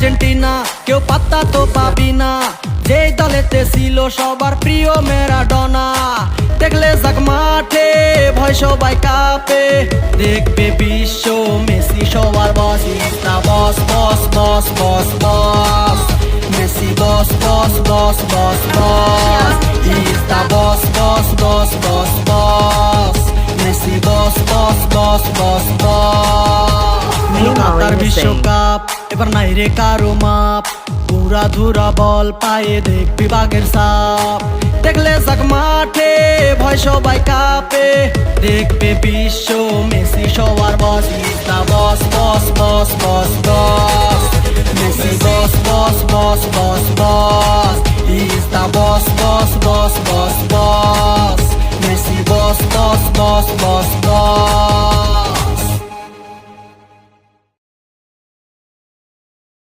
Argentina, কেউ পাত্তা তো পাবি না। যেই দলেতে ছিল সবার প্রিয় ম্যারাডোনা, দেখলে যাক মাঠে ভয় সবাই কাঁপে। দেখবে বিশ্ব মেসি সবার boss, is the boss boss boss boss boss. Messi boss boss boss boss boss, is the boss boss boss boss boss. Messi boss boss boss boss boss. Qatar বিশ্বকাপ এবার নাই রে কারো মাপ, পুরা ধুরা বল পায়ে দেখবি বাগের সাপ। দেখলে যাক মাঠে ভয় সবাই কাঁপে, দেখবে বিশ্ব মেসি সবার boss, is the boss boss boss boss boss. Messi boss boss boss boss boss, is the boss boss boss boss boss. Messi boss boss boss boss